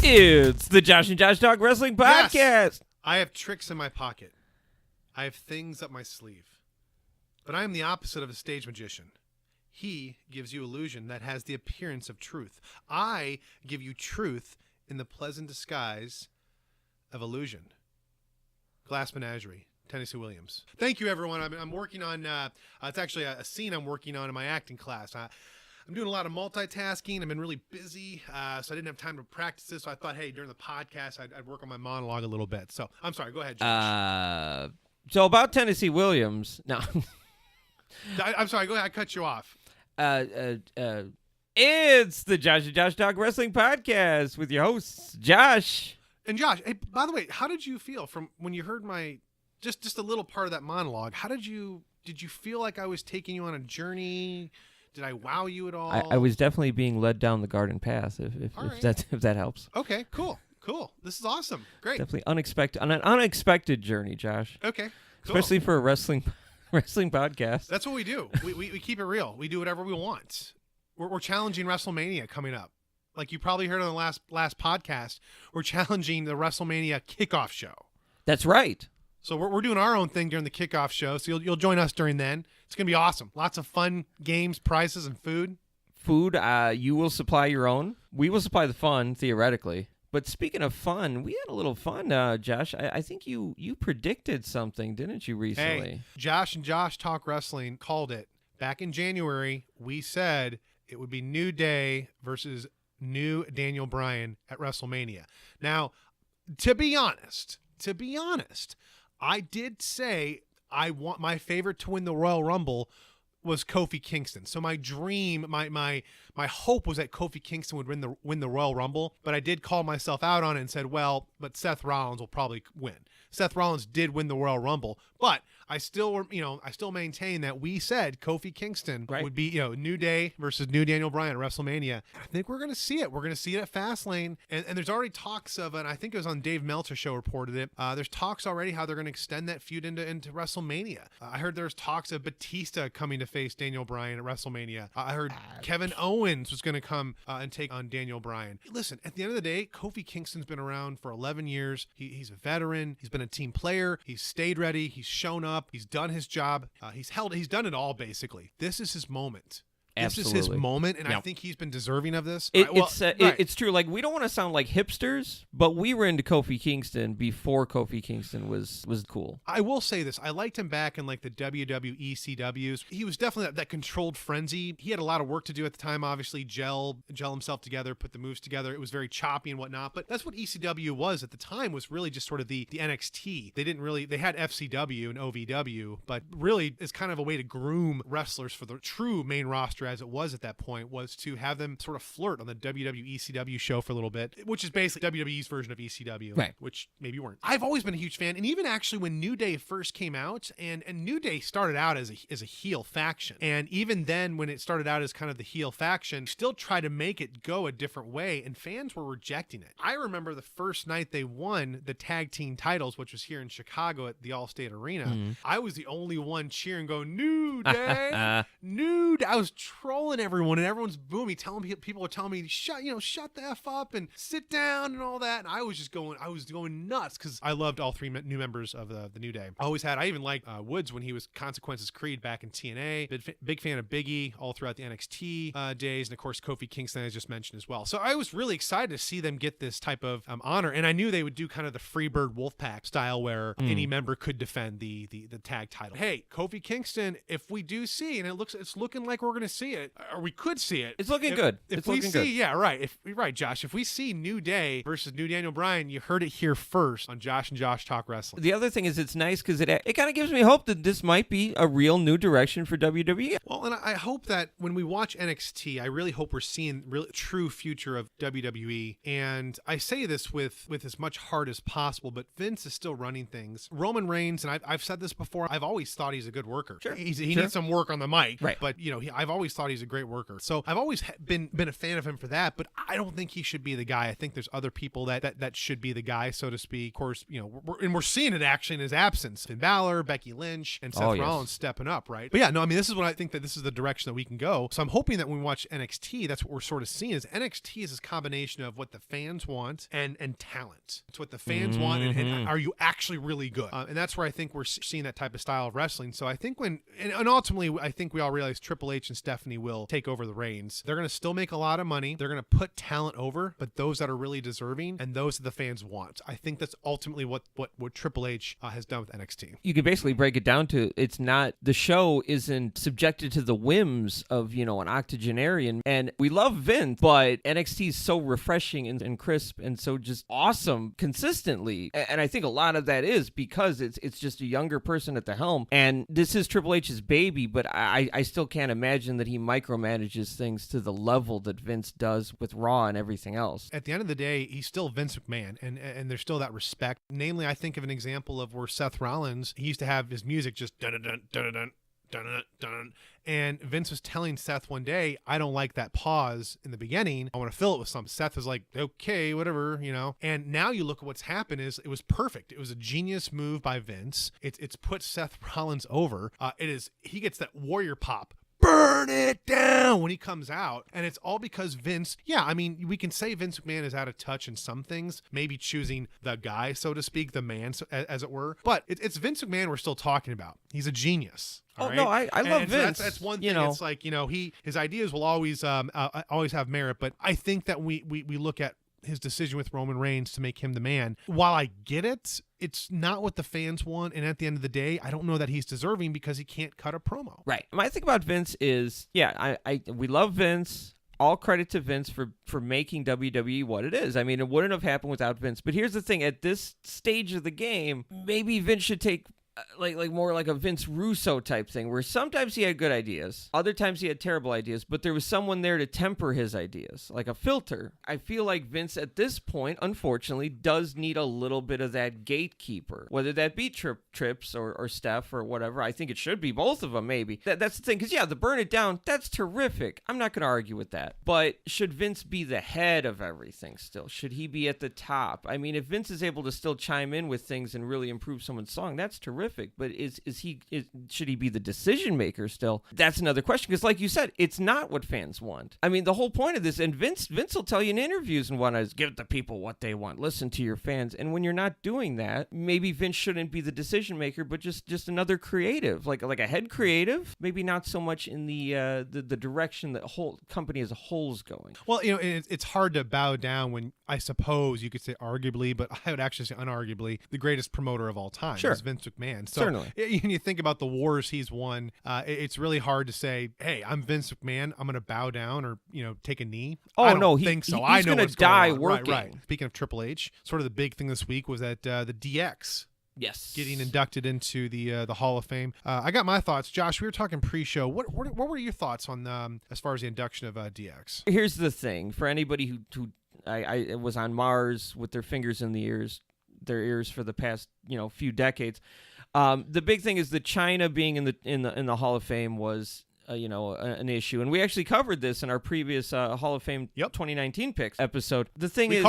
It's the Josh and Josh Talk Wrestling Podcast. Yes, I have tricks in my pocket. I have things up my sleeve. But I am the opposite of a stage magician. He gives you illusion that has the appearance of truth. I give you truth in the pleasant disguise of illusion. Glass Menagerie, Tennessee Williams. Thank you, everyone. I'm working on, it's actually a scene I'm working on in my acting class. I'm doing a lot of multitasking. I've been really busy, so I didn't have time to practice this. So I thought, hey, during the podcast, I'd work on my monologue a little bit. So I'm sorry. Go ahead, Josh. So about Tennessee Williams. No. I'm sorry. Go ahead. I cut you off. It's the Josh and Josh Talk Wrestling Podcast with your hosts, Josh. And Josh, hey, by the way, how did you feel from when you heard my just a little part of that monologue? How did you feel like I was taking you on a journey? Did I wow you at all? I was definitely being led down the garden path, if that helps. Okay, cool. This is awesome. Great. Definitely an unexpected journey, Josh. Okay, cool. Especially for a wrestling podcast. That's what we do. We keep it real. We do whatever we want. We're challenging WrestleMania coming up. Like you probably heard on the last podcast, we're challenging the WrestleMania kickoff show. That's right. So we're doing our own thing during the kickoff show. So you'll join us during then. It's going to be awesome. Lots of fun games, prizes, and food. You will supply your own. We will supply the fun, theoretically. But speaking of fun, we had a little fun, Josh. I think you predicted something, didn't you, recently? Hey, Josh and Josh Talk Wrestling called it. Back in January, we said it would be New Day versus New Daniel Bryan at WrestleMania. Now, to be honest, I did say I want my favorite to win the Royal Rumble was Kofi Kingston. So my dream, my hope was that Kofi Kingston would win the Royal Rumble, but I did call myself out on it and said, well, but Seth Rollins will probably win. Seth Rollins did win the Royal Rumble, but I still maintain that we said Kofi Kingston would be, New Day versus New Daniel Bryan at WrestleMania. I think we're going to see it. We're going to see it at Fastlane. And there's already talks of, and I think it was on Dave Meltzer's show reported it, there's talks already how they're going to extend that feud into WrestleMania. I heard there's talks of Batista coming to face Daniel Bryan at WrestleMania. I heard Kevin Owens was going to come and take on Daniel Bryan. Listen, at the end of the day, Kofi Kingston's been around for 11 years. He's a veteran. He's been a team player. He's stayed ready. He's shown up. He's done his job. He's done it all, basically. This is his moment. Absolutely. This is his moment, and I think he's been deserving of this. It's true. Like, we don't want to sound like hipsters, but we were into Kofi Kingston before Kofi Kingston was cool. I will say this. I liked him back in, like, the WWE CWs. He was definitely that controlled frenzy. He had a lot of work to do at the time, obviously. Gel himself together, put the moves together. It was very choppy and whatnot, but that's what ECW was at the time, was really just sort of the NXT. They had FCW and OVW, but really it's kind of a way to groom wrestlers for the true main roster, as it was at that point, was to have them sort of flirt on the WWE ECW show for a little bit, which is basically WWE's version of ECW, right? Which maybe you weren't. I've always been a huge fan, and even actually when New Day first came out, and New Day started out as a heel faction, and even then when it started out as kind of the heel faction, still tried to make it go a different way, and fans were rejecting it. I remember the first night they won the tag team titles, which was here in Chicago at the Allstate Arena. Mm-hmm. I was the only one cheering, going, New Day, New Day. I was trolling everyone, and everyone's booming, people are telling me, shut the F up and sit down and all that. And I was going nuts because I loved all three new members of the New Day. I even liked Woods when he was Consequences Creed back in TNA. Big fan of Biggie all throughout the NXT days. And of course, Kofi Kingston, I just mentioned as well. So I was really excited to see them get this type of honor. And I knew they would do kind of the Freebird Wolfpack style where any member could defend the tag title. Hey, Kofi Kingston, if we do see, and it's looking like we're going to see it, or we could see it. It's looking good. Yeah, right. Right, Josh. If we see New Day versus New Daniel Bryan, you heard it here first on Josh and Josh Talk Wrestling. The other thing is, it's nice because it kind of gives me hope that this might be a real new direction for WWE. Well, and I hope that when we watch NXT, I really hope we're seeing true future of WWE. And I say this with as much heart as possible, but Vince is still running things. Roman Reigns, and I've said this before, I've always thought he's a good worker. Sure. He needs some work on the mic, right? But I've always always thought he's a great worker. So I've always been a fan of him for that, but I don't think he should be the guy. I think there's other people that should be the guy, so to speak. Of course, we're seeing it actually in his absence. Finn Balor, Becky Lynch, and Seth Rollins stepping up, right? But yeah, no, I mean, this is what I think that this is the direction that we can go. So I'm hoping that when we watch NXT, that's what we're sort of seeing is NXT is this combination of what the fans want and talent. It's what the fans want, and are you actually really good? And that's where I think we're seeing that type of style of wrestling. So I think and ultimately, I think we all realize Triple H and Stephanie will take over the reins. They're going to still make a lot of money. They're going to put talent over, but those that are really deserving and those that the fans want. I think that's ultimately what Triple H has done with NXT. You could basically break it down to it's not, the show isn't subjected to the whims of, an octogenarian. And we love Vince, but NXT is so refreshing and crisp and so just awesome consistently. And I think a lot of that is because it's just a younger person at the helm. And this is Triple H's baby, but I still can't imagine that he micromanages things to the level that Vince does with Raw and everything else. At the end of the day, he's still Vince McMahon, and there's still that respect. Namely, I think of an example of where Seth Rollins, he used to have his music just dun-dun-dun, dun-dun-dun, dun-dun-dun. And Vince was telling Seth one day, I don't like that pause in the beginning. I want to fill it with something. Seth was like, okay, whatever, And now you look at what's happened is it was perfect. It was a genius move by Vince. It's put Seth Rollins over. He gets that warrior pop. Burn it down when he comes out. And it's all because Vince, we can say Vince McMahon is out of touch in some things, maybe choosing the guy, so to speak, the man, as it were. But it's Vince McMahon we're still talking about. He's a genius. Oh, no, I love Vince. That's one thing. It's like, his ideas will always have merit. But I think that we look at his decision with Roman Reigns to make him the man. While I get it, it's not what the fans want. And at the end of the day, I don't know that he's deserving because he can't cut a promo. Right. My thing about Vince is, we love Vince. All credit to Vince for making WWE what it is. I mean, it wouldn't have happened without Vince. But here's the thing. At this stage of the game, maybe Vince should take like more like a Vince Russo type thing, where sometimes he had good ideas, other times he had terrible ideas, but there was someone there to temper his ideas, like a filter. I feel like Vince at this point, unfortunately, does need a little bit of that gatekeeper, whether that be Trips or Steph or whatever. I think it should be both of them, maybe. That's the thing, because the burn it down, that's terrific. I'm not going to argue with that. But should Vince be the head of everything still? Should he be at the top? I mean, if Vince is able to still chime in with things and really improve someone's song, that's terrific. But should he be the decision maker still? That's another question, because like you said, it's not what fans want. I mean, the whole point of this, and Vince will tell you in interviews and whatnot, is give the people what they want, listen to your fans. And when you're not doing that, maybe Vince shouldn't be the decision maker, but just another creative, like a head creative, maybe not so much in the direction the whole company as a whole is going. Well, it's hard to bow down when, I suppose you could say arguably, but I would actually say unarguably, the greatest promoter of all time is Vince McMahon. So certainly. When you think about the wars he's won, it's really hard to say, hey, I'm Vince McMahon, I'm going to bow down or, take a knee. I don't think so. He's going to die working. Right. Speaking of Triple H, sort of the big thing this week was that the DX getting inducted into the Hall of Fame. I got my thoughts. Josh, we were talking pre-show. What were your thoughts on as far as the induction of DX? Here's the thing. For anybody who I was on Mars with their fingers in their ears for the past few decades, the big thing is that China being in the Hall of Fame was an issue, and we actually covered this in our previous Hall of Fame 2019 picks episode. The thing is, we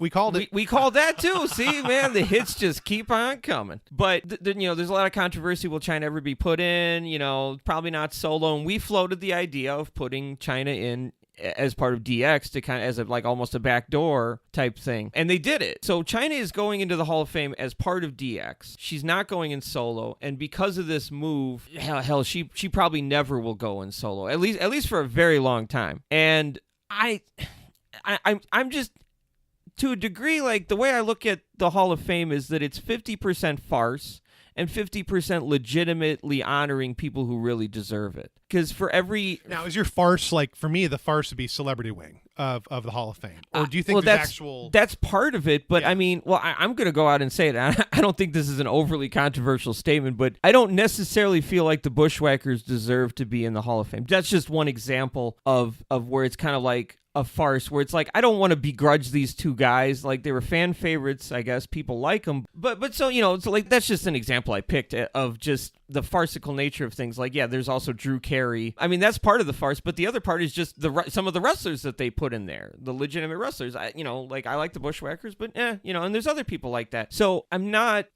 called it. We called that too. See, man, the hits just keep on coming. But there's a lot of controversy. Will China ever be put in? Probably not Solo. And we floated the idea of putting China in as part of DX to kind of as almost a backdoor type thing. And they did it. So China is going into the Hall of Fame as part of DX. She's not going in solo. And because of this move, hell, she probably never will go in solo, at least for a very long time. And I'm just, to a degree, like the way I look at the Hall of Fame is that it's 50% farce and 50% legitimately honoring people who really deserve it. Because for every... Now, is your farce, for me, the farce would be Celebrity Wing of the Hall of Fame? Or do you think there's actual... That's part of it, but I mean, I'm going to go out and say it. I don't think this is an overly controversial statement, but I don't necessarily feel like the Bushwhackers deserve to be in the Hall of Fame. That's just one example of where it's kind of like a farce, where it's like, I don't want to begrudge these two guys. Like, they were fan favorites, I guess. People like them. But so, so that's just an example I picked of just the farcical nature of things. Like, yeah, there's also Drew Carey. I mean, that's part of the farce, but the other part is just some of the wrestlers that they put in there, the legitimate wrestlers. I like the Bushwhackers, but and there's other people like that. So I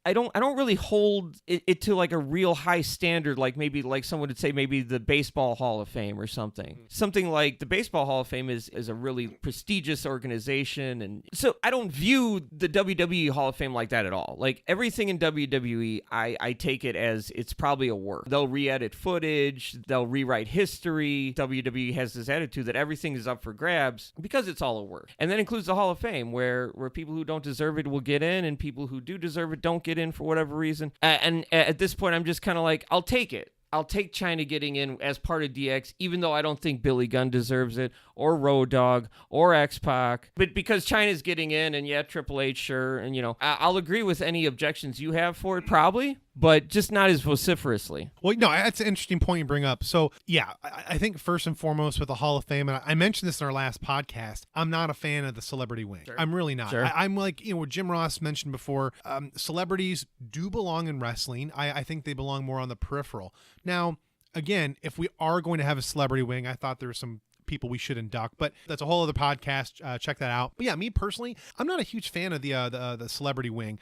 don't really hold it to like a real high standard, like maybe like someone would say maybe the Baseball Hall of Fame or something. Something like the Baseball Hall of Fame is a really prestigious organization, and so I don't view the WWE Hall of Fame like that at all. Like everything in WWE, I take it as it's probably a work. They'll re-edit footage, they'll rewrite history. WWE has this attitude that everything is up for grabs because it's all a work. And that includes the Hall of Fame, where people who don't deserve it will get in, and people who do deserve it don't get in for whatever reason. And at this point, I'm just kind of like, I'll take it. I'll take China getting in as part of DX, even though I don't think Billy Gunn deserves it, or Road Dogg, or X-Pac. But because China's getting in, and yeah, Triple H, sure, and I'll agree with any objections you have for it, probably, but just not as vociferously. Well, no, that's an interesting point you bring up. So, yeah, I think first and foremost with the Hall of Fame, and I mentioned this in our last podcast, I'm not a fan of the celebrity wing. Sure. I'm really not. Sure. I'm like, what Jim Ross mentioned before, celebrities do belong in wrestling. I think they belong more on the peripheral. Now, again, if we are going to have a celebrity wing, I thought there were some people we should induct, but that's a whole other podcast. Check that out. But yeah, me personally, I'm not a huge fan of the celebrity wing.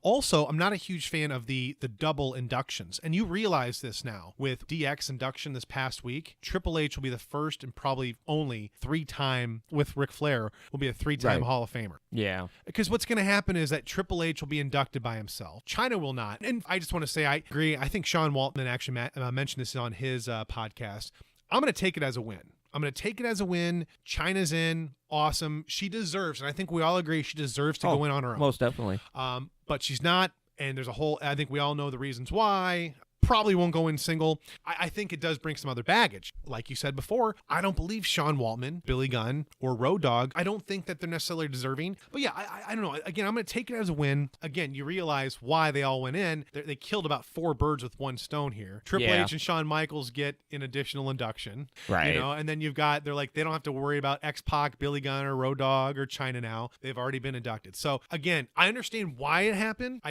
Also, I'm not a huge fan of the double inductions. And you realize this now with DX induction this past week. Triple H will be the first and probably only 3-time with Ric Flair will be a 3-time Hall of Famer. Yeah. Because what's going to happen is that Triple H will be inducted by himself. China will not. And I just want to say I agree. I think Sean Waltman actually mentioned this on his podcast. I'm going to take it as a win. I'm going to take it as a win. China's in. Awesome. She deserves, and I think we all agree she deserves to go in on her own. Most definitely. But she's not, and there's I think we all know the reasons why. Probably won't go in single. I think it does bring some other baggage. Like you said before, I don't believe Sean Waltman, Billy Gunn, or Road Dogg. I don't think that they're necessarily deserving. But yeah, I don't know. Again, I'm going to take it as a win. Again, you realize why they all went in. They killed about 4 birds with one stone here. Triple H and Shawn Michaels get an additional induction. Right. And then they're like, they don't have to worry about X-Pac, Billy Gunn, or Road Dogg, or China now. They've already been inducted. So again, I understand why it happened.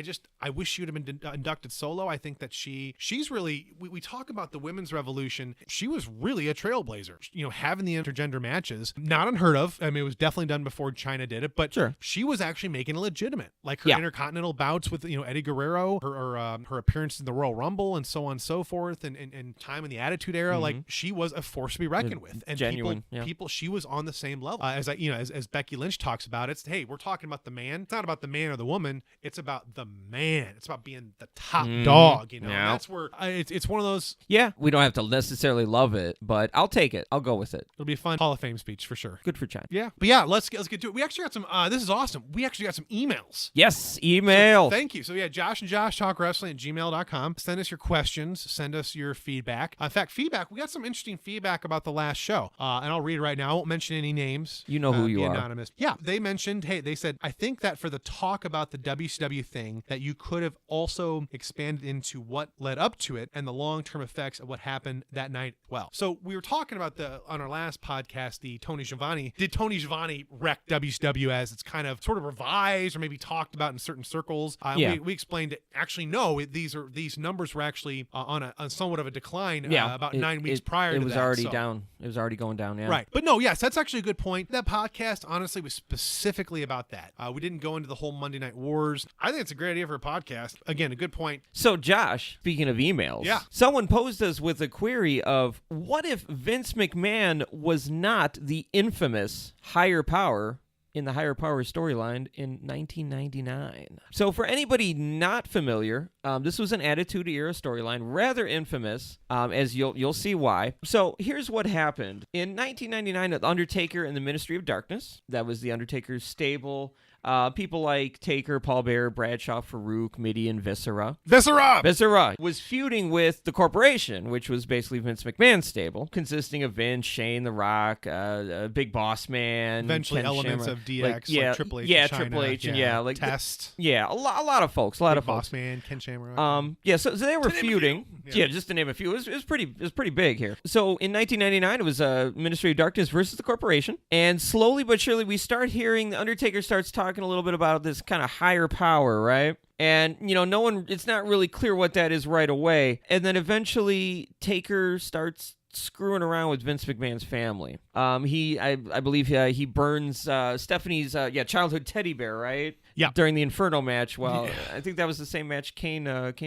I wish she would have been inducted solo. I think that she's really, we talk about the women's revolution. She was really a trailblazer, having the intergender matches, not unheard of. I mean, it was definitely done before China did it, but sure. She was actually making it legitimate. Like her intercontinental bouts with, Eddie Guerrero, her appearance in the Royal Rumble and so on and so forth, and time in the Attitude Era. Mm-hmm. Like she was a force to be reckoned with. And genuine, people, she was on the same level. As Becky Lynch talks about, it's, hey, we're talking about the man. It's not about the man or the woman. It's about the man. It's about being the top dog, Yeah. That's where it's one of those. Yeah, we don't have to necessarily love it, but I'll take it. I'll go with it. It'll be a fun Hall of Fame speech for sure. Good for China. Yeah, but yeah, let's get to it. We actually got some. This is awesome. We actually got some emails. Yes, email. So, thank you. So yeah, Josh and Josh Talk Wrestling at gmail.com. Send us your questions. Send us your feedback. In fact, feedback. We got some interesting feedback about the last show, and I'll read it right now. I won't mention any names. You know who you are. Anonymous. Yeah, they mentioned. Hey, they said, I think that for the talk about the WCW thing, that you could have also expanded into what led up to it and the long-term effects of what happened that night. Well, so we were talking about on our last podcast, the Tony Schiavone. Did Tony Schiavone wreck WCW as it's kind of sort of revised or maybe talked about in certain circles? We explained it. Actually, no. These numbers were actually on somewhat of a decline. About 9 weeks prior to that. It was already down. It was already going down. Yeah. Right. But no, yes, that's actually a good point. That podcast, honestly, was specifically about that. We didn't go into the whole Monday Night Wars. I think it's a great idea for a podcast. Again, a good point. So, Josh, speaking of emails, someone posed us with a query of what if Vince McMahon was not the infamous higher power in the higher power storyline in 1999. So for anybody not familiar, this was an Attitude Era storyline, rather infamous, as you'll see why. So here's what happened. In 1999, The Undertaker and the Ministry of Darkness, that was the Undertaker's stable. People like Taker, Paul Bearer, Bradshaw, Farouk, Mideon, Viscera was feuding with the Corporation, which was basically Vince McMahon's stable, consisting of Vince, Shane, The Rock, Big Boss Man, eventually Ken elements Shamrock. of DX, like Triple H, and China, Triple H, and like Test, a lot of folks, Big Boss Man, Ken Shamrock. So they were feuding. Just to name a few. It was pretty big here. So in 1999, it was Ministry of Darkness versus the Corporation, and slowly but surely we start hearing the Undertaker starts talking a little bit about this kind of higher power, right? And, no one, it's not really clear what that is right away. And then eventually Taker starts screwing around with Vince McMahon's family. I believe he burns Stephanie's childhood teddy bear, right? Yeah. During the Inferno match. Well, I think that was the same match Kane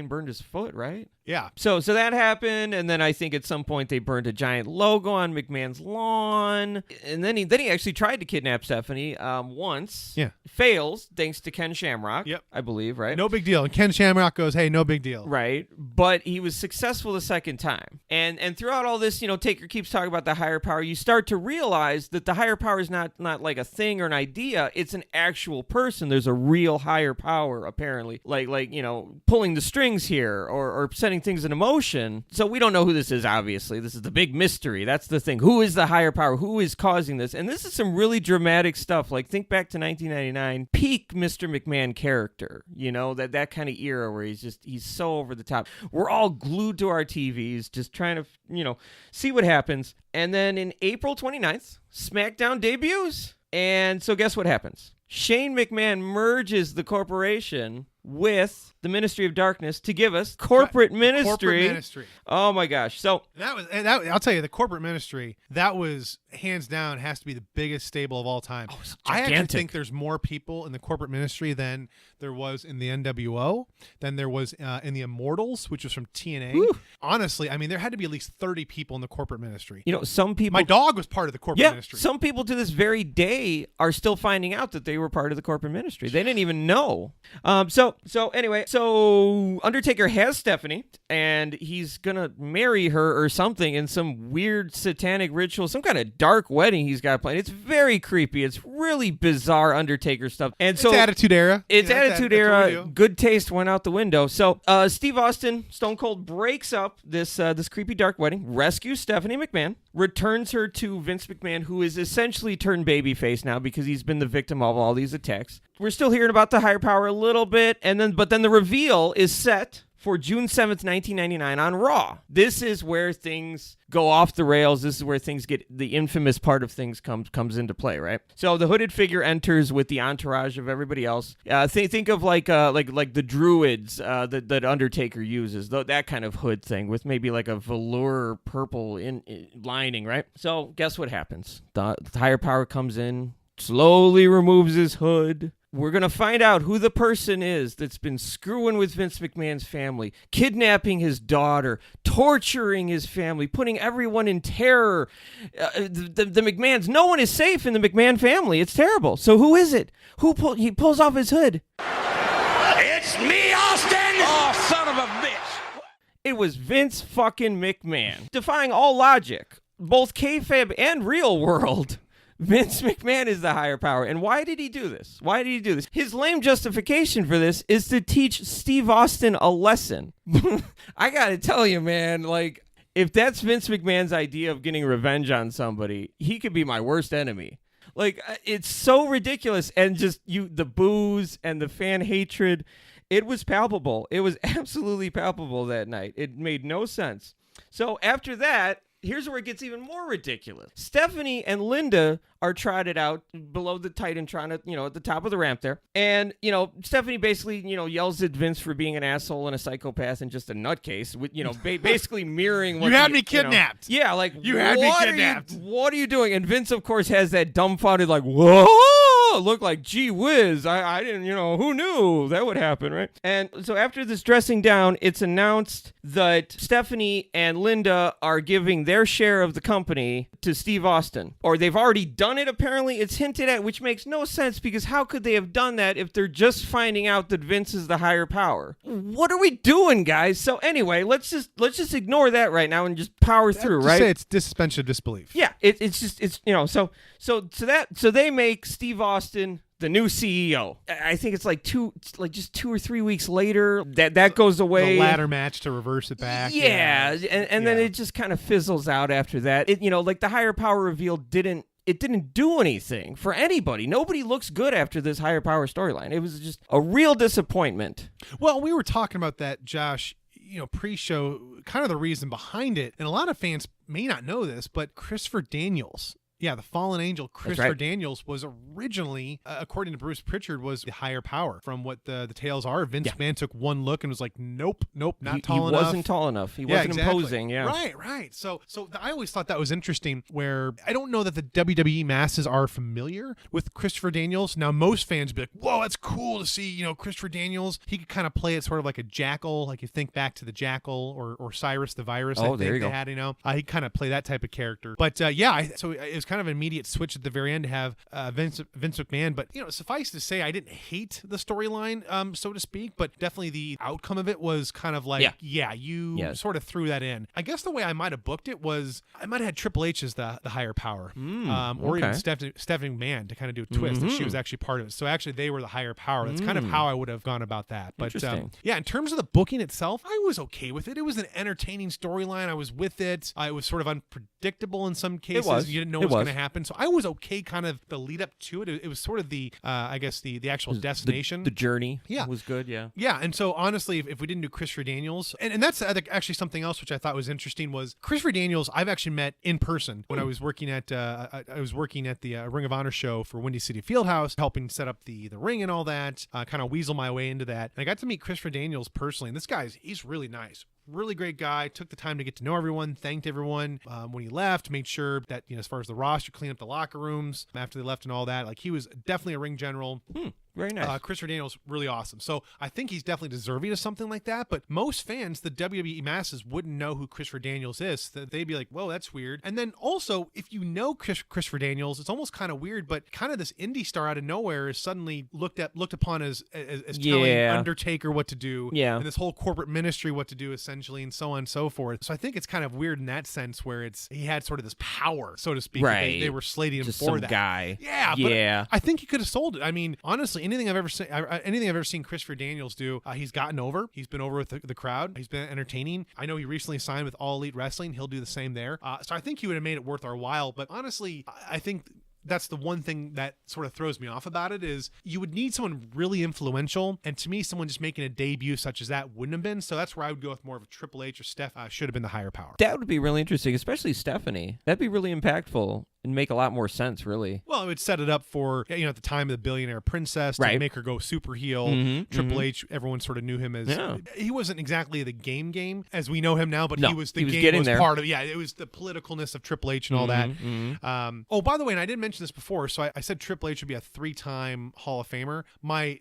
burned his foot, right? Yeah. So that happened, and then I think at some point they burned a giant logo on McMahon's lawn, and then he actually tried to kidnap Stephanie once. Yeah. Fails thanks to Ken Shamrock. Yep. I believe, right? No big deal. And Ken Shamrock goes, "Hey, no big deal." Right, but he was successful the second time, and throughout all this, Taker keeps talking about the higher power. You start to realize that the higher power is not like a thing or an idea; it's an actual person. There's a real higher power, apparently, like pulling the strings here or setting things in motion. So we don't know who this is, obviously. This is the big mystery. That's the thing. Who is the higher power? Who is causing this? And this is some really dramatic stuff. Like, think back to 1999, peak Mr. McMahon character, that kind of era where he's so over the top. We're all glued to our TVs, just trying to, see what happens. And then in April 29th, SmackDown debuts. And so guess what happens? Shane McMahon merges the corporation with the Ministry of Darkness to give us corporate ministry. Corporate ministry. Oh my gosh! So that I'll tell you, the corporate ministry, that was hands down has to be the biggest stable of all time. Oh, it's I actually gigantic. think there's more people in the corporate ministry than there was in the NWO, than there was in the Immortals, which was from TNA. Whew. Honestly, I mean, there had to be at least 30 people in the corporate ministry. Some people. My dog was part of the corporate ministry. Some people to this very day are still finding out that they were part of the corporate ministry. They didn't even know. So anyway, Undertaker has Stephanie, and he's gonna marry her or something in some weird satanic ritual, some kind of dark wedding he's got planned. It's very creepy. It's really bizarre Undertaker stuff. And so it's Attitude Era. It's Attitude Era. Good taste went out the window. So Steve Austin, Stone Cold, breaks up this creepy dark wedding, rescues Stephanie McMahon, returns her to Vince McMahon, who is essentially turned babyface now because he's been the victim of all these attacks. We're still hearing about the higher power a little bit, but then the reveal is set for June 7th, 1999 on Raw. This is where things go off the rails. This is where things get, the infamous part of things comes into play, right? So the hooded figure enters with the entourage of everybody else. Think of like the druids that Undertaker uses, that kind of hood thing with maybe like a velour purple in lining, right? So guess what happens? The higher power comes in, slowly removes his hood. We're going to find out who the person is that's been screwing with Vince McMahon's family, kidnapping his daughter, torturing his family, putting everyone in terror. The McMahons, no one is safe in the McMahon family. It's terrible. So who is it? He pulls off his hood. It's me, Austin! Oh, son of a bitch! It was Vince fucking McMahon. Defying all logic, both kayfabe and real world. Vince McMahon is the higher power. And why did he do this? His lame justification for this is to teach Steve Austin a lesson. I gotta tell you, man, like, if that's Vince McMahon's idea of getting revenge on somebody, he could be my worst enemy. Like, it's so ridiculous. And just the boos and the fan hatred, it was palpable. It was absolutely palpable that night. It made no sense. So after that, here's where it gets even more ridiculous. Stephanie and Linda are trotted out below the Titantron at the top of the ramp there. And, Stephanie basically, yells at Vince for being an asshole and a psychopath and just a nutcase, with, basically mirroring what you had me kidnapped. Yeah, like, you had me kidnapped. What are you doing? And Vince, of course, has that dumbfounded, like, whoa! Look like, gee whiz, I didn't, who knew that would happen, right? And so after this dressing down, it's announced that Stephanie and Linda are giving their share of the company to Steve Austin. Or they've already done it, apparently. It's hinted at, which makes no sense, because how could they have done that if they're just finding out that Vince is the higher power? What are we doing, guys? So anyway, let's just ignore that right now and just power through, right? Say it's suspension of disbelief. Yeah, so they make Steve Austin the new CEO. I think it's just 2 or 3 weeks later that goes away. The ladder match to reverse it back. Yeah, and then it just kind of fizzles out after that. Like the higher power reveal didn't do anything for anybody. Nobody looks good after this higher power storyline. It was just a real disappointment. Well, we were talking about that, Josh, pre-show, kind of the reason behind it. And a lot of fans may not know this, but Christopher Daniels Yeah, the fallen angel, Christopher right. Daniels, was originally, according to Bruce Pritchard, was the higher power. From what the tales are, Vince McMahon took one look and was like, nope, not tall enough. He wasn't tall enough. He wasn't exactly. imposing. Yeah. Right. So I always thought that was interesting, where I don't know that the WWE masses are familiar with Christopher Daniels. Now, most fans be like, whoa, that's cool to see, Christopher Daniels. He could kind of play it sort of like a jackal, like you think back to the Jackal or Cyrus the Virus. Oh, I there think you they go. had, he kind of play that type of character. But so it was kind of an immediate switch at the very end to have Vince McMahon. But suffice to say, I didn't hate the storyline, so to speak, but definitely the outcome of it was kind of like, you sort of threw that in. I guess the way I might have booked it was I might have had Triple H as the higher power, or even Stephanie McMahon to kind of do a twist that she was actually part of it. So actually, they were the higher power. That's kind of how I would have gone about that. But Interesting. in terms of the booking itself, I was okay with it. It was an entertaining storyline. I was with it. It was sort of unpredictable in some cases. You didn't know what was going to happen. So I was okay kind of the lead up to it. It was sort of the actual destination. The journey was good, yeah. Yeah, and so honestly, if we didn't do Christopher Daniels, and that's actually something else which I thought was interesting was Christopher Daniels, I've actually met in person when I was working at the Ring of Honor show for Windy City Fieldhouse, helping set up the ring and all that, kind of weasel my way into that. And I got to meet Christopher Daniels personally, and this he's really nice. Really great guy, took the time to get to know everyone, thanked everyone when he left, made sure that, as far as the roster, clean up the locker rooms after they left and all that. Like, he was definitely a ring general. Very nice. Christopher Daniels, really awesome. So I think he's definitely deserving of something like that. But most fans, the WWE masses, wouldn't know who Christopher Daniels is. They'd be like, whoa, that's weird. And then also, if you know Christopher Daniels, it's almost kind of weird, but kind of this indie star out of nowhere is suddenly looked upon as telling Undertaker what to do. Yeah. And this whole corporate ministry what to do, essentially, and so on and so forth. So I think it's kind of weird in that sense, where he had sort of this power, so to speak. Right. They were slating him Just for some that guy. Yeah. But I think he could have sold it. I mean, honestly, anything I've ever seen Christopher Daniels do, he's gotten over. He's been over with the crowd. He's been entertaining. I know he recently signed with All Elite Wrestling. He'll do the same there. So I think he would have made it worth our while. But honestly, I think that's the one thing that sort of throws me off about it is you would need someone really influential, and to me, someone just making a debut such as that wouldn't have been. So that's where I would go with more of a Triple H or Steph. Should have been the higher power. That would be really interesting, especially Stephanie. That'd be really impactful and make a lot more sense, really. Well, it would set it up for, at the time of the Billionaire Princess, to make her go super heel. Triple H, everyone sort of knew him as, he wasn't exactly the game as we know him now, but he was part of, it was the politicalness of Triple H and all that. Oh, by the way, and I didn't mention this before, so I said Triple H would be a 3-time Hall of Famer. My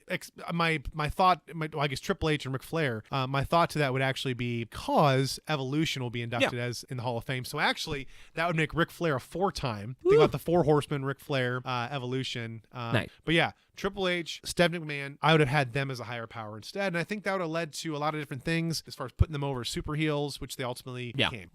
thought, I guess Triple H and Ric Flair, my thought to that would actually be because Evolution will be inducted as in the Hall of Fame. So actually, that would make Ric Flair a 4-time. Think about the 4 Horsemen, Ric Flair, Evolution. Nice. But yeah, Triple H, Stephanie McMahon, I would have had them as a higher power instead. And I think that would have led to a lot of different things as far as putting them over as super heels, which they ultimately became.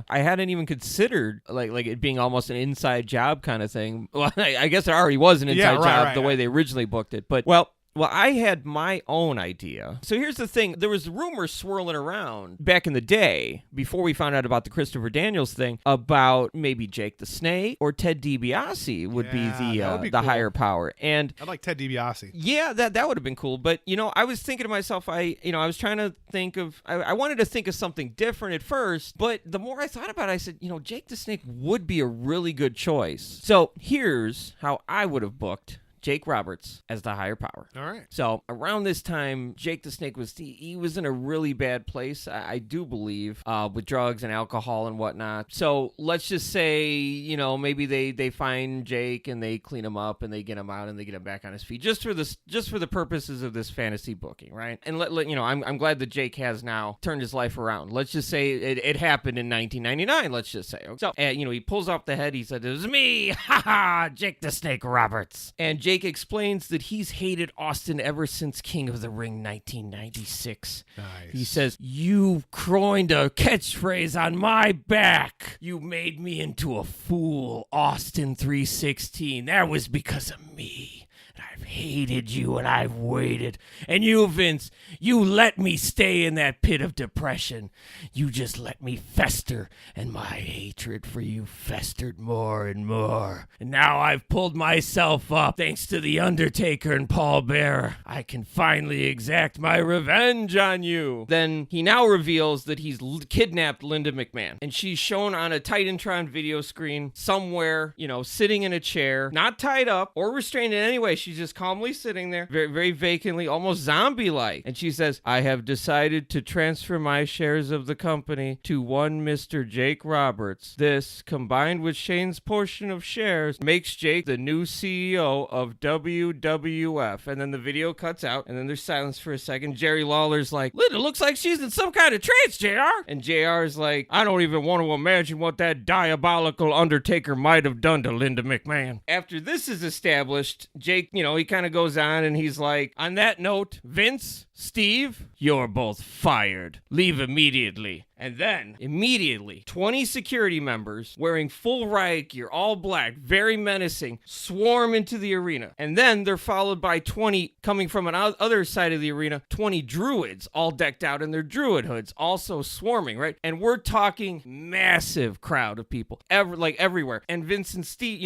I hadn't even considered like it being almost an inside job kind of thing. Well, I guess it already was an inside job the way they originally booked it. But, well, I had my own idea. So here's the thing. There was rumors swirling around back in the day, before we found out about the Christopher Daniels thing, about maybe Jake the Snake or Ted DiBiase would be the cool. higher power. And I'd like Ted DiBiase. Yeah, that would have been cool. But, I was thinking to myself, I was trying to think of, I wanted to think of something different at first, but the more I thought about it, I said, Jake the Snake would be a really good choice. So here's how I would have booked Jake Roberts as the higher power. All right. So around this time, Jake the Snake was in a really bad place, I do believe, with drugs and alcohol and whatnot. So let's just say, maybe they find Jake and they clean him up and they get him out and they get him back on his feet, just for the purposes of this fantasy booking, right? And I'm glad that Jake has now turned his life around. Let's just say it happened in 1999. Let's just say. So he pulls off the head. He said, "It was me, ha ha, Jake the Snake Roberts," and Jake explains that he's hated Austin ever since King of the Ring 1996. Nice. He says, "You coined a catchphrase on my back. You made me into a fool, Austin 316. That was because of me. I've hated you and I've waited. And you, Vince, you let me stay in that pit of depression. You just let me fester, and my hatred for you festered more and more. And now I've pulled myself up thanks to The Undertaker and Paul Bearer. I can finally exact my revenge on you. Then he now reveals that he's kidnapped Linda McMahon, and she's shown on a Titantron video screen somewhere, sitting in a chair, not tied up or restrained in any way. She's just calmly sitting there, very, very vacantly, almost zombie-like. And she says, I have decided to transfer my shares of the company to one Mr. Jake Roberts. This, combined with Shane's portion of shares, makes Jake the new CEO of WWF. And then the video cuts out, and then there's silence for a second. Jerry Lawler's like, Linda looks like she's in some kind of trance, JR. And JR's like, I don't even want to imagine what that diabolical Undertaker might have done to Linda McMahon. After this is established, Jake, he kind of goes on and he's like, on that note, Vince, Steve, you're both fired. Leave immediately. And then, immediately, 20 security members wearing full riot gear, all black, very menacing, swarm into the arena. And then they're followed by 20, coming from an other side of the arena, 20 druids, all decked out in their druid hoods, also swarming, right? And we're talking massive crowd of people, everywhere. And Vince and Steve,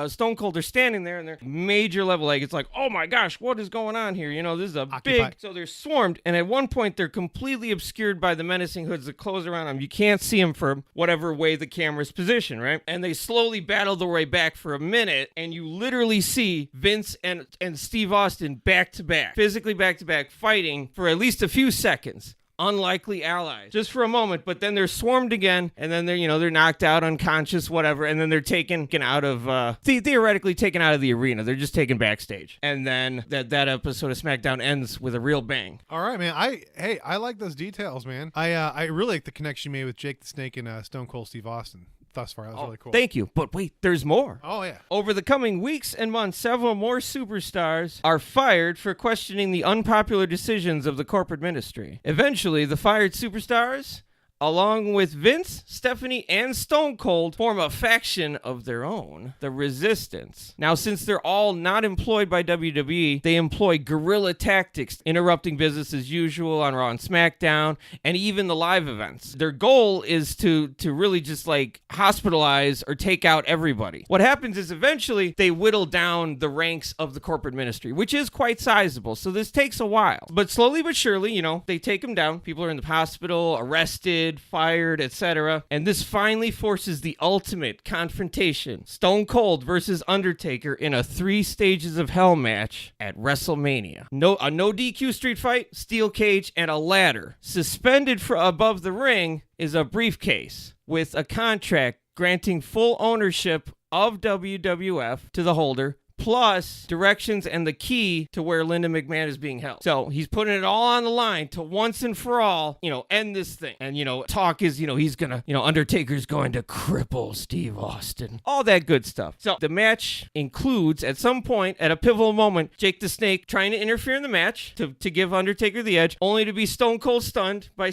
Stone Cold are standing there, and they're major level, it's like, oh my gosh, what is going on here? This is a big, so they're swarmed. And at one point, they're completely obscured by the menacing hoods that close around them. You can't see them from whatever way the camera's positioned, right? And they slowly battle their way back for a minute, and you literally see Vince and Steve Austin back to back, physically back to back, fighting for at least a few seconds. Unlikely allies, just for a moment, but then they're swarmed again, and then they're knocked out, unconscious, whatever, and then they're taken out of theoretically taken out of the arena. They're just taken backstage, and then that episode of SmackDown ends with a real bang. All right, man. I like those details, man. I really like the connection you made with Jake the Snake and Stone Cold Steve Austin. Thus far, that was really cool. Thank you. But wait, there's more. Oh, yeah. Over the coming weeks and months, several more superstars are fired for questioning the unpopular decisions of the corporate ministry. Eventually, the fired superstars, along with Vince, Stephanie, and Stone Cold, form a faction of their own, the Resistance. Now, since they're all not employed by WWE, they employ guerrilla tactics, interrupting business as usual on Raw and SmackDown, and even the live events. Their goal is to really just hospitalize or take out everybody. What happens is eventually they whittle down the ranks of the corporate ministry, which is quite sizable, so this takes a while. But slowly but surely, they take them down. People are in the hospital, arrested, fired, etc. And this finally forces the ultimate confrontation. Stone Cold versus Undertaker in a 3 stages of hell match at WrestleMania. A no DQ street fight, steel cage, and a ladder. Suspended above the ring is a briefcase with a contract granting full ownership of WWF to the holder, plus directions and the key to where Linda McMahon is being held. So he's putting it all on the line to once and for all, end this thing. And, talk is, he's gonna, Undertaker's going to cripple Steve Austin. All that good stuff. So the match includes, at some point, at a pivotal moment, Jake the Snake trying to interfere in the match to give Undertaker the edge, only to be Stone Cold stunned by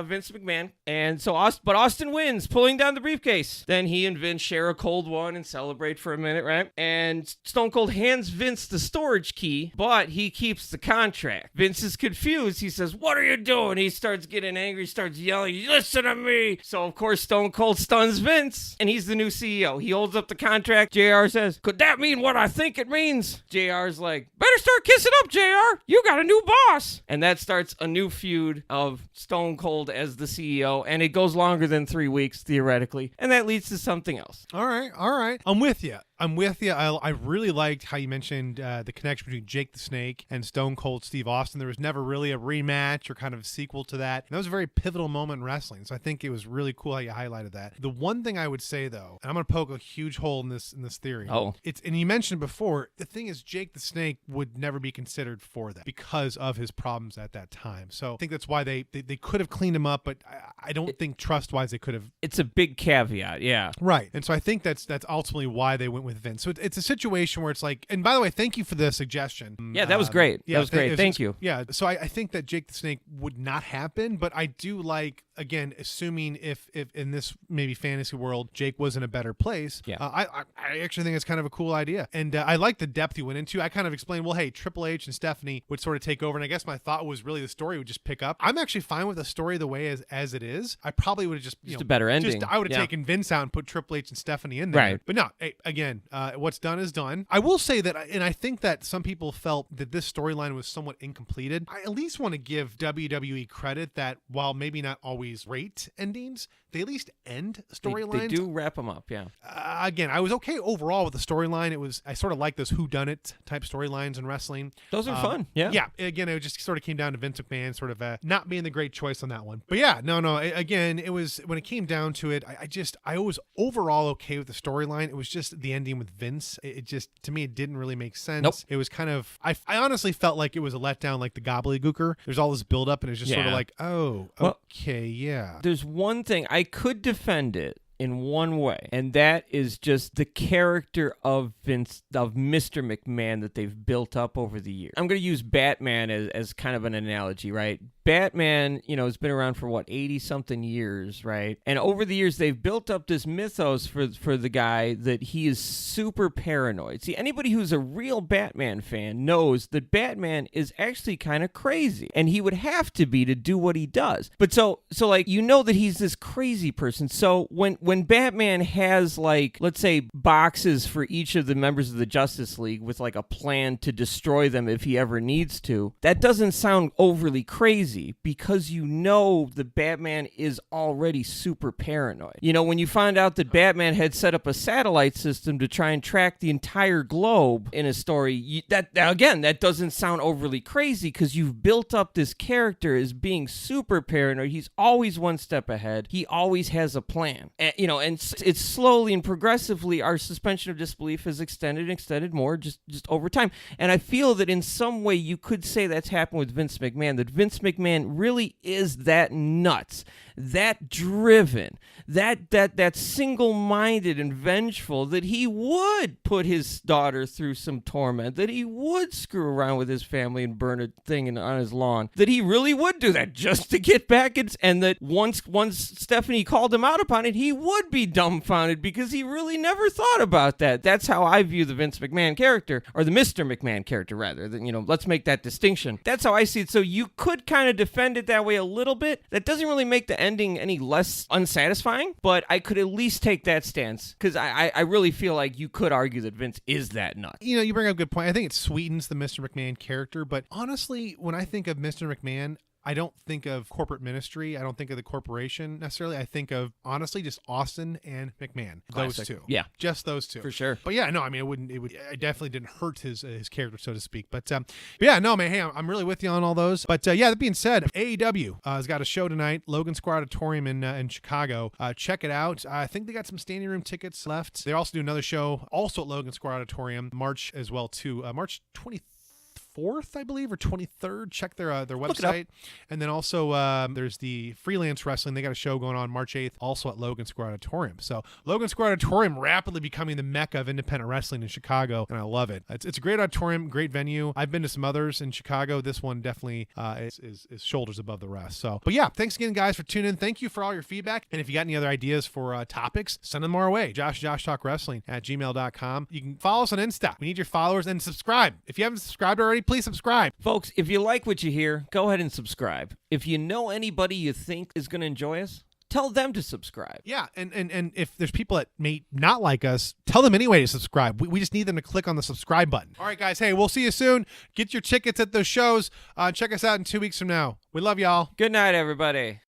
Vince McMahon. And so, Austin wins, pulling down the briefcase. Then he and Vince share a cold one and celebrate for a minute, right? And Stone Cold hands Vince the storage key, but he keeps the contract. Vince is confused. He says, what are you doing? He starts getting angry, starts yelling, listen to me. So, of course, Stone Cold stuns Vince, and he's the new CEO. He holds up the contract. JR says, could that mean what I think it means? JR's like, better start kissing up, JR. You got a new boss. And that starts a new feud of Stone Cold as the CEO, and it goes longer than 3 weeks, theoretically, and that leads to something else. All right. I'm with you. I really liked how you mentioned the connection between Jake the Snake and Stone Cold Steve Austin. There was never really a rematch or kind of sequel to that. And that was a very pivotal moment in wrestling. So I think it was really cool how you highlighted that. The one thing I would say, though, and I'm going to poke a huge hole in this theory. And you mentioned before, the thing is Jake the Snake would never be considered for that because of his problems at that time. So I think that's why they could have cleaned him up, but I don't think trust-wise they could have. It's a big caveat, yeah. Right. And so I think that's ultimately why they went with Vince. So it's a situation where it's like, and by the way, thank you for the suggestion. Yeah, that was great. That was great. Thank you. Yeah. So I think that Jake the Snake would not happen, but I do like again, assuming if in this maybe fantasy world, Jake was in a better place, I actually think it's kind of a cool idea. And I like the depth he went into. I kind of explained, well, hey, Triple H and Stephanie would sort of take over. And I guess my thought was really the story would just pick up. I'm actually fine with the story the way as it is. I probably would have just a better ending. I would have taken Vince out and put Triple H and Stephanie in there. Right. But no, hey, again, what's done is done. I will say that, and I think that some people felt that this storyline was somewhat incompleted. I at least want to give WWE credit that while maybe not always great endings, they at least end storylines. They do wrap them up, yeah. Again, I was okay overall with the storyline. I sort of like those whodunit type storylines in wrestling. Those are fun, yeah. Yeah, again, it just sort of came down to Vince McMahon sort of not being the great choice on that one. But yeah, no, again, it was, when it came down to it, I was overall okay with the storyline. It was just the ending with Vince. It just, to me, it didn't really make sense. Nope. It was kind of, I honestly felt like it was a letdown, like the gobbledygooker. There's all this buildup, and it's just sort of like, oh, okay, yeah. There's one thing, I could defend it in one way, and that is just the character of Mr. McMahon that they've built up over the years. I'm going to use Batman as kind of an analogy, right? Batman, has been around for 80-something years, right? And over the years, they've built up this mythos for the guy that he is super paranoid. See, anybody who's a real Batman fan knows that Batman is actually kind of crazy, and he would have to be to do what he does. But so like, that he's this crazy person. So when Batman has, like, let's say boxes for each of the members of the Justice League with like a plan to destroy them if he ever needs to, that doesn't sound overly crazy, because the Batman is already super paranoid. When you find out that Batman had set up a satellite system to try and track the entire globe in a story, that doesn't sound overly crazy, because you've built up this character as being super paranoid. He's always one step ahead. He always has a plan. And it's slowly and progressively, our suspension of disbelief has extended more just over time. And I feel that in some way you could say that's happened with Vince McMahon, that Vince McMahon really is that nuts, that driven, that single-minded and vengeful, that he would put his daughter through some torment, that he would screw around with his family and burn a thing on his lawn, that he really would do that just to get back, and that once Stephanie called him out upon it, he would be dumbfounded because he really never thought about that. That's how I view the Vince McMahon character, or the Mr. McMahon character, rather. Let's make that distinction. That's how I see it. So you could kind of defend it that way a little bit. That doesn't really make the ending any less unsatisfying, but I could at least take that stance, because I really feel like you could argue that Vince is that nuts. You bring up a good point. I think it sweetens the Mr. McMahon character, but honestly, when I think of Mr. McMahon, I don't think of corporate ministry. I don't think of the corporation necessarily. I think of, honestly, just Austin and McMahon. Classic. Those two. Yeah. Just those two. For sure. But yeah, no, I mean, it definitely didn't hurt his character, so to speak. But yeah, no, man, hey, I'm really with you on all those. But yeah, that being said, AEW has got a show tonight, Logan Square Auditorium in Chicago. Check it out. I think they got some standing room tickets left. They also do another show, also at Logan Square Auditorium, March as well, too. March 24th, I believe, or 23rd. Check their website. And then also there's the Freelance Wrestling. They got a show going on March 8th, also at Logan Square Auditorium. So Logan Square Auditorium rapidly becoming the mecca of independent wrestling in Chicago, and I love it. It's a great auditorium, great venue. I've been to some others in Chicago. This one definitely is shoulders above the rest. So, but yeah, thanks again, guys, for tuning in. Thank you for all your feedback. And if you got any other ideas for topics, send them our way. joshtalkwrestling@gmail.com. You can follow us on Insta. We need your followers, and subscribe. If you haven't subscribed already, please subscribe. Folks, if you like what you hear, go ahead and subscribe. If you know anybody you think is going to enjoy us, tell them to subscribe. Yeah, and if there's people that may not like us, tell them anyway to subscribe. We just need them to click on the subscribe button. All right, guys. Hey, we'll see you soon. Get your tickets at those shows. Check us out in 2 weeks from now. We love y'all. Good night, everybody.